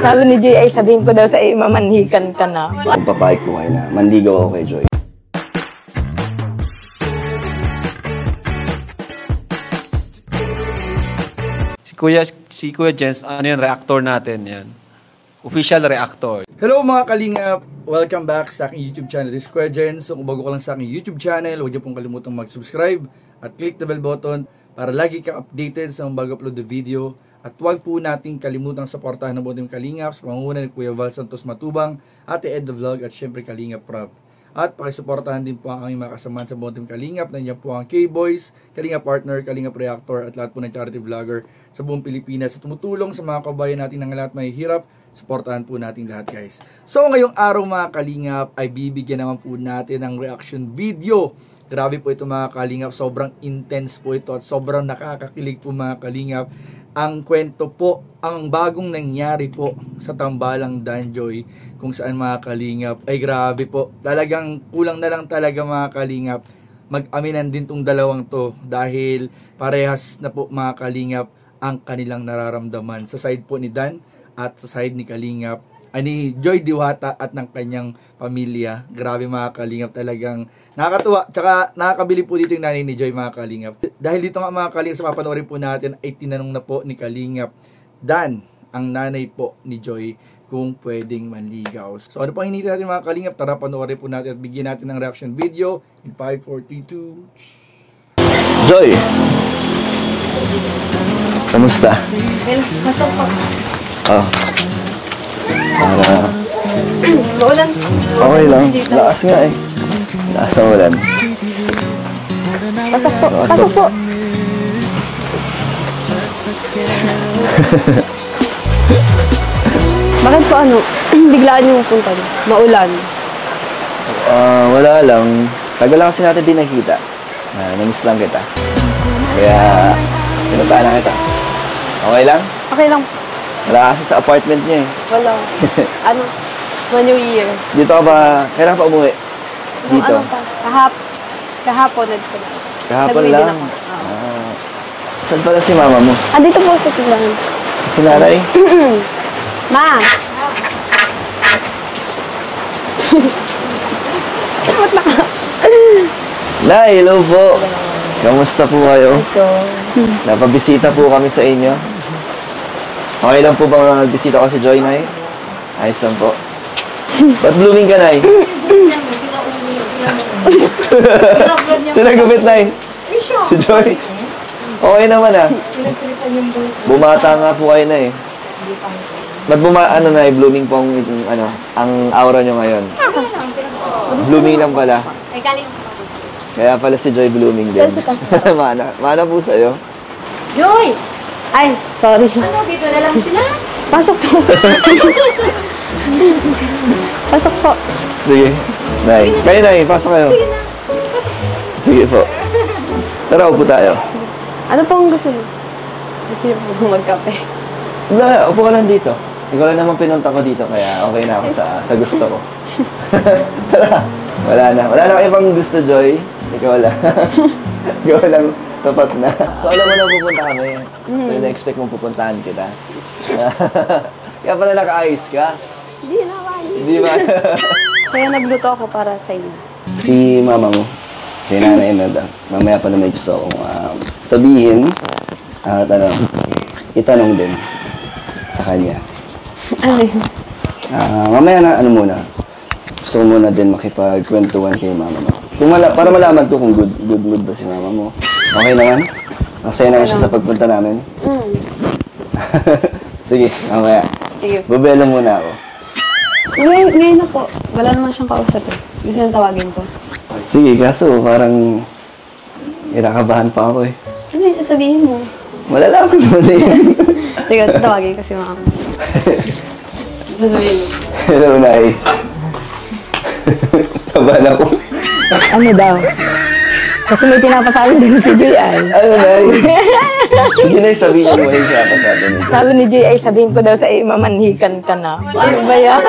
Sabi ni Joy ay sabihin ko daw sa iyo, mamanhikan ka na. Kung papayag po kayo na manligaw ako kay Joy. Si Kuya Jens, ano yan, reactor natin yan. Official reactor. Hello mga kalingap! Welcome back sa aking YouTube channel. This is Kuya Jens. So kung bago ka lang sa aking YouTube channel, huwag niyo pong kalimutang mag-subscribe at click the bell button para lagi kang updated sa mga bago upload na video. At huwag po nating kalimutang suportahan ng buong Kalingap sa pangunguna ni Kuya Val Santos Matubang, Ate Ed the Vlog at syempre Kalingap Prab. At pakisuportahan din po ang aming mga kasamahan sa buong Kalingap. Nandiyan po ang K-Boys, Kalingap Partner, Kalingap Reactor at lahat po ng charity vlogger sa buong Pilipinas sa tumutulong sa mga kabayan natin ng lahat may hirap. Suportahan po natin lahat guys. So ngayong araw mga Kalingap ay bibigyan naman po natin ng reaction video. Grabe po ito mga Kalingap, sobrang intense po ito at sobrang nakakakilig po mga Kalingap. Ang kwento po, ang bagong nangyari po sa Tambalang Danjoy kung saan mga Kalingap ay grabe po. Talagang kulang na lang talaga mga Kalingap mag-aminan din tong dalawang to dahil parehas na po mga Kalingap ang kanilang nararamdaman sa side po ni Dan at sa side ni Kalingap ni Joy Diwata at ng kanyang pamilya. Grabe mga Kalingap, talagang nakakatuwa. Tsaka nakakabili po dito yung nanay ni Joy mga Kalingap. Dahil dito nga mga Kalingap sa papanoorin po natin ay tinanong na po ni Kalingap Dan, ang nanay po ni Joy, kung pwedeng manligaw. So ano pang hinihintay natin mga Kalingap? Tara panoorin po natin at bigyan natin ng reaction video in 5, 4, 3, 2. Joy! Kamusta? Pasok po. Oh. Para... Maulan. Okay lang. Lakas nga eh. Lakas ang ulan. Pasok po. Pasok po. Bakit po ano? Biglaan yung punta niyo? Maulan. Wala lang. Tagal lang kasi natin din nakita. Namiss lang kita. Kaya, pinuntaan na kita. Okay lang? Okay lang. Wala kasi sa apartment niya eh. Wala. Ano? New Year. Dito ka ba? Kailan ka pa umuwi? Dito? Ano pa? Kahapon. Kahapon Nag-uwi lang? din ako. Saan pala si mama mo? Dito po sa tilang. Si nanay? Ma! Ba't naka? Nay, hello po. Kamusta po kayo? Ito. Napabisita po kami sa inyo. Okay lang po bang nagbisita ko si Joy, Nay? Ayos lang po. Ba't blooming ka, Nay? Sinagupit, Nay? Si Joy? Okay naman ah. Bumata nga po kayo na eh. Ba't blooming po ang aura nyo ngayon? Blooming lang pala. Kaya pala si Joy blooming din. Mana po sa'yo. Joy! Ay, sorry. Ano, dito na lang sila? Pasok po. Pasok po. Sige. Nay. Kayo, Nay. Pasok kayo. Sige po. Tara, upo tayo. Ano pong gusto mo? Gusto niyo po magkape? Wala, upo ka lang dito. Ikaw lang naman pinunta ko dito, kaya okay na ako sa gusto ko. Tara. Wala na kayo pang gusto, Joy. Ikaw lang. Ikaw lang. Sapat na. So, alam mo na pupunta kami. So, na-expect mong pupuntahan kita. Kaya pala naka-ayos ka. Hindi na, why? Hindi ba? Kaya nagluto ako para sa inyo. Si mama mo, si Nanay Imelda, mamaya pa na may gusto akong sabihin at itanong din sa kanya. Ay. Mamaya na, muna. Gusto ko muna din makipagkwentuhan kay mama mo. Para malaman ko kung good mood ba si mama mo. Okay naman? Masaya naman siya sa pagpunta namin? Sige, mamaya. Sige. Bubelo muna ako. Ngayon na po. Wala naman siyang kausap eh. Gusto nang tawagin ko. Sige, kaso parang kinakabahan pa ako eh. Ano yung sasabihin mo? Malalaman mo na yan. Sige, tawagin kasi mama. Sasabihin mo. Hello, Nay. Kabahan ako. Ano daw? Kasi may pinapasabi din si Joy ay. Ano, Nay? Sige, Nay, sabihin mo yung pinapasabi ni Joy. Sabi ni Joy ay sabihin ko daw sa iyo, mamanhikan ka na. Ano ba yan?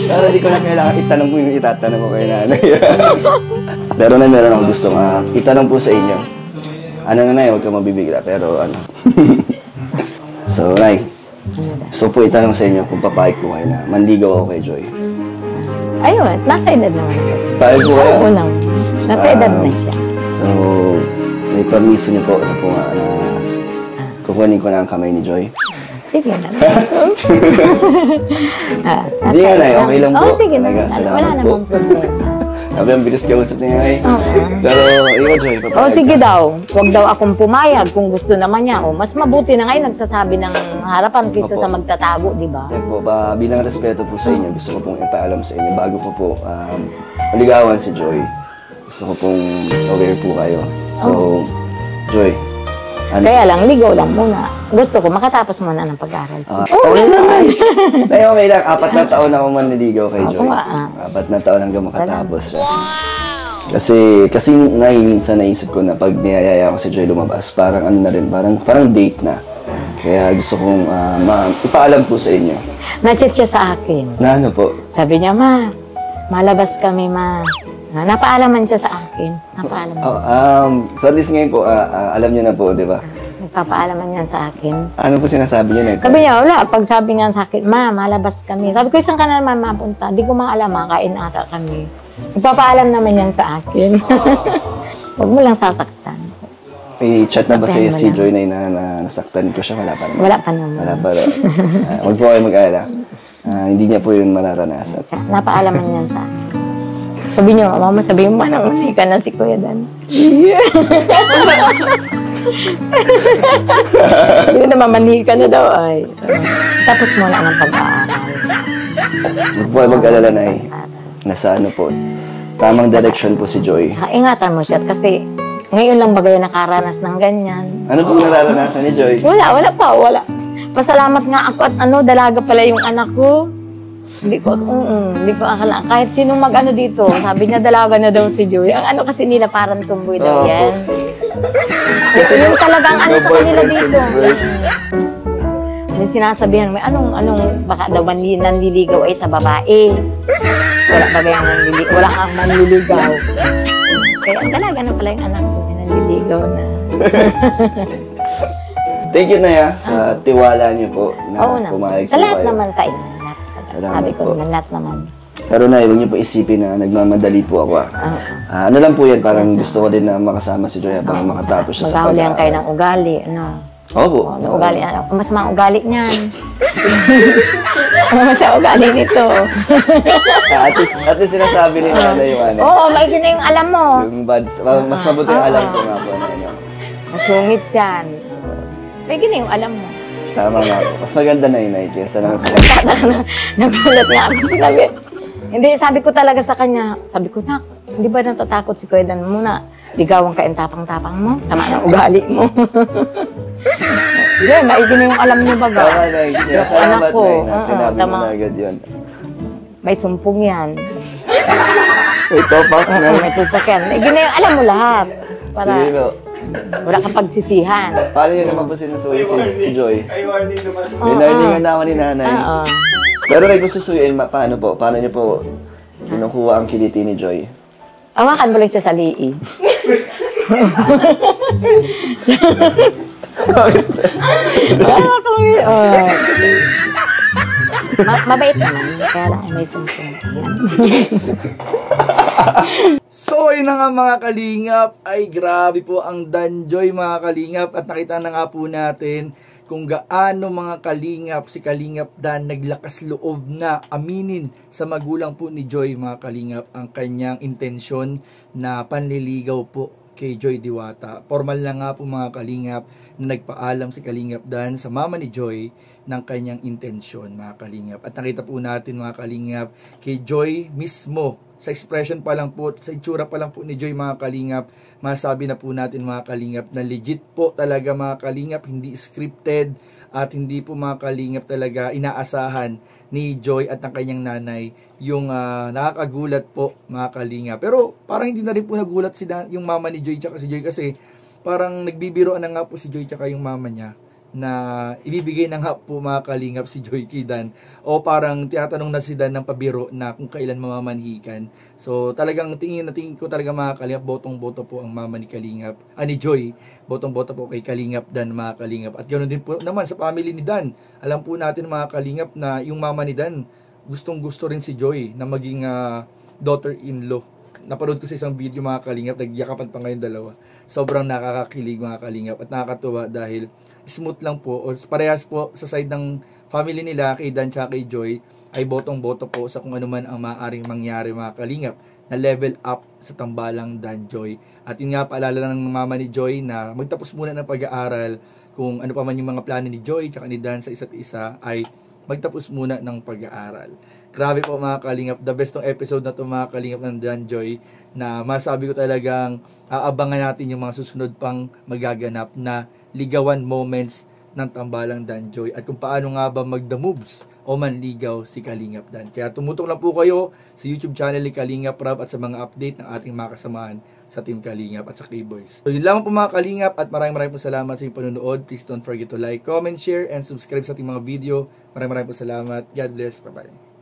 Pero di ko na kailangan itanong mo yung itatanong ko kay nanay. Pero meron akong gusto itanong po sa inyo. Ano na, Nay, huwag ka mabibigla, pero So, Nay, gusto po itanong sa inyo kung papayag po kayo na manligaw ako kay Joy. Ayun, nasa edad naman. Papayag po kayo? Oo naman. Nasa edad na siya. So, may permiso niyo po na po nga na kukunin ko na ang kamay ni Joy. Sige na. Hindi nga, Nay, okay lang po. Oo, sige na. Talaga, salamat Wala po. namang problema. Sabi ang bilis kausap niya, Nay. Oo. Pero, ikaw, Joy, papayag O sige ka. daw, huwag daw akong pumayag kung gusto naman niya. O mas mabuti na ngayon nagsasabi ng harapan kaysa Opo. sa magtatago, di ba? Yan po, bilang respeto po sa inyo, gusto ko pong ipaalam sa inyo bago ko po maligawan si Joy. Gusto ko pong aware po kayo. So, Joy, ano? Kaya lang, ligaw lang muna. Gusto ko makatapos muna ng pag-aaral. Okay naman. Nay, okay lang. 4 na taon ako manliligaw kay Oo Joy. nga, 4 na taon hanggang makatapos siya. Kasi minsan naisip ko na pag niyayaya ko si Joy lumabas, parang ano na rin, parang date na. Kaya gusto kong ipaalam po sa inyo. Na-chat siya sa akin. Na ano po? Sabi niya, ma, malabas kami, ma. Napaalaman siya sa akin. Napaalaman. So at least ngayon po, alam niyo na po, di ba? Nagpapaalaman niya sa akin. Ano po sinasabi niya? Sabi niya, wala. Pag sabi niya sa akin, ma, malabas kami. Sabi ko, saan ka na naman mapunta? Di ko maalam, kain ata kami. Nagpapaalam naman yan sa akin. Huwag mo lang sasaktan. May chat na ba Sabihan mo si lang. Joy na nasaktan ko siya? Wala pa naman. Wala pa naman. Wala pa rin. Huwag po kayo mag-alala. Hindi niya po yun mararanasan. Napaalaman yan sa akin. Sabi niyo, mama, sabihin mo na, ulit ka na si Kuya Dan. Hindi na mamani ka na daw, ay. Tapos muna ng pag-aaral. Huwag po kayo mag-alala na nasa ano po. Tamang direction po si Joy. Saka ingatan mo siya kasi ngayon lang bagay nakaranas ng ganyan. Ano pong nararanasan ni Joy? Wala pa. Pasalamat nga ako at dalaga pala yung anak ko. Hindi ko akala. Kahit sinong mag-ano dito, sabi niya dalaga na daw si Joy. Ang ano kasi nila parang tumboy daw Oo. yan. Kasi yung talagang ano sa kanila dito. May sinasabihan, may anong, baka daw nanliligaw ay sa babae. Wala bagay ang nanliligaw. Wala kang manliligaw. Kaya ang dalaga na pala yung anak ko, may nanliligaw na. Thank you, Naya, sa tiwala niyo po na Oo naman. pumayag Sa po lahat kayo. naman sa inyo. Salamat Sabi ko po. naman, lahat naman. Pero Nay, huwag niyo po isipin na nagmamadali po ako. Ano lang po yan, parang gusto ko din na makasama si Joy habang makatapos siya sa Magkahulihan kayo ng ugali. Opo. Ano ugali? Mas mga ugali niyan. Ano mas ugali nito? At least sinasabi ni Nana yung ano. Oo, maigi na yung alam mo. Yung bads. Mas mabuti yung alam ko nga po na ano. Masungit yan. Maigi na yung alam mo. Tama nga po. Mas maganda na yun, Nay, kesa naman sa Nagulat nga ako. Sinabi, hindi, sabi ko talaga sa kanya, sabi ko, nak, hindi ba natatakot si Kuya Dan muna? Ligawan ka yung tapang-tapang mo, sama ng ugali mo. Hindi, maigi na yung alam niyo baga. Tama, Nay. Kaya salamat, Anak ko. Nay, na sinabi mo Tama. na agad yun. May sumpong yan. Ito pa ka na. May tupak yan. Maigi na yung alam mo lahat. Para Sige po. wala kang pagsisihan. Paano yun naman po sinusuyo si Joy? Ay, warning naman. May learningan na ako ni Nanay. Oo. Pero may gusto suyuin, paano po? Paano niyo po kinukuha ang kiliti ni Joy? Awakan mo lang siya sa lii. Mabait naman. Kaya lang may sumpong. So, yun na nga mga kalingap. Ay, grabe po ang Danjoy mga kalingap. At nakita na nga po natin kung gaano mga kalingap si Kalingap Dan naglakas loob na aminin sa magulang po ni Joy mga kalingap ang kanyang intensyon na panliligaw po kay Joy Diwata. Formal na nga po mga kalingap na nagpaalam si Kalingap Dan sa mama ni Joy ng kanyang intensyon mga kalingap. At nakita po natin mga kalingap kay Joy mismo sa expression pa lang po, sa itsura pa lang po ni Joy mga kalingap, masabi na po natin mga kalingap na legit po talaga mga kalingap, hindi scripted at hindi po mga kalingap talaga inaasahan ni Joy at ng kanyang nanay yung nakakagulat po mga kalingap. Pero parang hindi na rin po nagulat yung mama ni Joy tsaka si Joy kasi parang nagbibiroan na nga po si Joy tsaka yung mama niya na ibibigay na nga po mga kalingap si Joy kay Dan, o parang tinatanong na si Dan ng pabiro na kung kailan mamamanhikan. So talagang tingin ko talaga mga kalingap, botong-boto po ang mama ni Kalingap, ni Joy, botong-boto po kay Kalingap Dan mga kalingap. At ganoon din po naman sa family ni Dan. Alam po natin mga kalingap na yung mama ni Dan, gustong-gusto rin si Joy na maging daughter-in-law. Napanood ko sa isang video mga kalingap, nagyakapan pa ngayon dalawa. Sobrang nakakakilig mga kalingap at nakakatuwa dahil smooth lang po, o parehas po sa side ng family nila kay Dan tsaka kay Joy ay botong-boto po sa kung ano man ang maaaring mangyari mga kalingap na level up sa tambalang Dan Joy. At yun nga, paalala lang ng mama ni Joy na magtapos muna ng pag-aaral. Kung ano pa man yung mga plano ni Joy tsaka ni Dan sa isa't isa ay magtapos muna ng pag-aaral. Grabe po mga kalingap, the best tong episode na to mga kalingap ng Dan Joy, na masabi ko talagang aabangan natin yung mga susunod pang magaganap na ligawan moments ng tambalang Dan Joy at kung paano nga ba mag-the moves o manligaw si Kalingap Dan. Kaya tumutok lang po kayo sa YouTube channel ni Kalingap Rob at sa mga update ng ating mga kasamahan sa Team Kalingap at sa K-Boys. So yun lamang po mga Kalingap at maraming po salamat sa inyong panonood. Please don't forget to like, comment, share, and subscribe sa ating mga video. Maraming po salamat. God bless. Bye-bye.